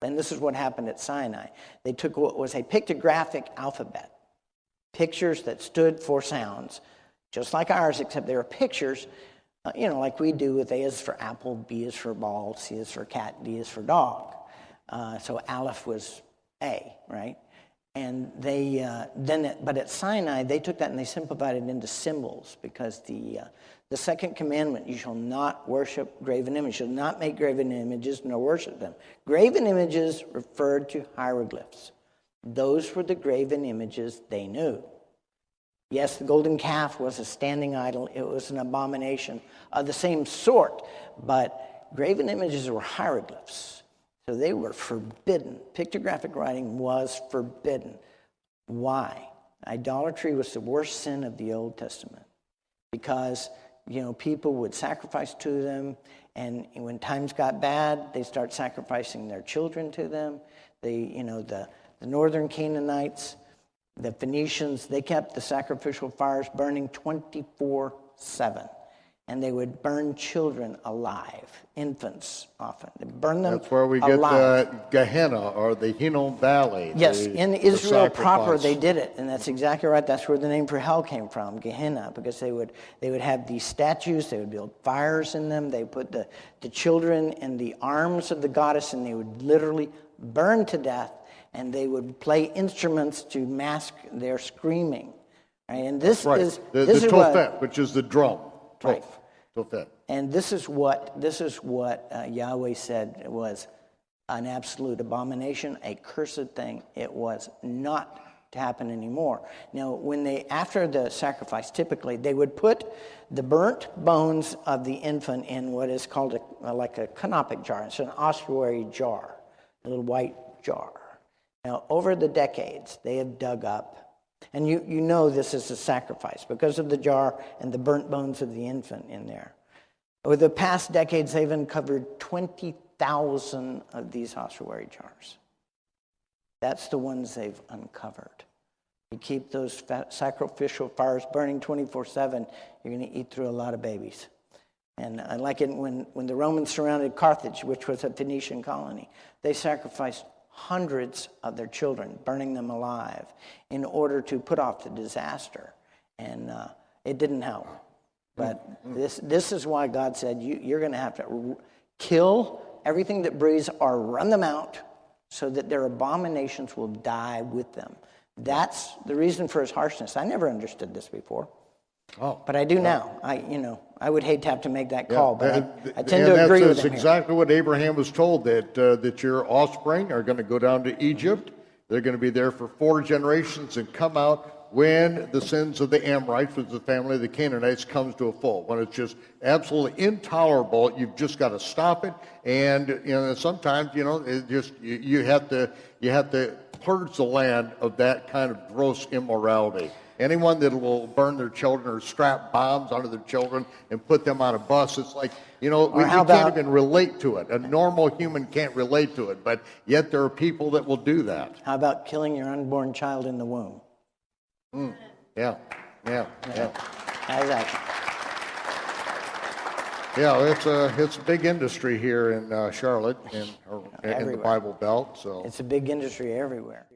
And this is what happened at Sinai. They took what was a pictographic alphabet, pictures that stood for sounds, just like ours, except they were pictures, like we do with A is for apple, B is for ball, C is for cat, D is for dog. So Aleph was A, right? And but at Sinai, they took that and they simplified it into symbols, because the second commandment, you shall not worship graven images, you shall not make graven images nor worship them. Graven images referred to hieroglyphs. Those were the graven images they knew. Yes, the golden calf was a standing idol. It was an abomination of the same sort, but graven images were hieroglyphs. So they were forbidden. Pictographic writing was forbidden. Why? Idolatry was the worst sin of the Old Testament, because people would sacrifice to them, and when times got bad, they start sacrificing their children to them. The northern Canaanites, the Phoenicians, they kept the sacrificial fires burning 24/7. And they would burn children alive, infants often. They burn them alive. That's where we get Gehenna, or the Hinnom Valley. Yes, in Israel proper they did it, and that's exactly right. That's where the name for hell came from, Gehenna, because they would have these statues. They would build fires in them. They put the children in the arms of the goddess, and they would literally burn to death. And they would play instruments to mask their screaming. Right? And this is the tofet, which is the drum. Right. Tofet. And this is what Yahweh said was an absolute abomination, a cursed thing. It was not to happen anymore. Now, after the sacrifice, typically they would put the burnt bones of the infant in what is called like a canopic jar. It's an ossuary jar, a little white jar. Now, over the decades, they have dug up. And you know this is a sacrifice because of the jar and the burnt bones of the infant in there. Over the past decades, they've uncovered 20,000 of these ossuary jars. That's the ones they've uncovered. You keep those sacrificial fires burning 24/7, you're going to eat through a lot of babies. And I like it when the Romans surrounded Carthage, which was a Phoenician colony, they sacrificed hundreds of their children, burning them alive in order to put off the disaster. And it didn't help. But this is why God said, you're going to have to kill everything that breathes or run them out so that their abominations will die with them. That's the reason for his harshness. I never understood this before. But I do now. I would hate to have to make that call, but I tend to agree with him. That's exactly what Abraham was told, that your offspring are going to go down to Egypt. They're going to be there for 4 generations and come out when the sins of the Amorites, which is the family of the Canaanites, comes to a full. When it's just absolutely intolerable, you've just got to stop it. And sometimes you have to purge the land of that kind of gross immorality. Anyone that will burn their children or strap bombs onto their children and put them on a bus, it's like, we can't even relate to it. A normal human can't relate to it, but yet there are people that will do that. How about killing your unborn child in the womb? Yeah. Exactly. Yeah, it's a big industry here in Charlotte and in the Bible Belt. So it's a big industry everywhere.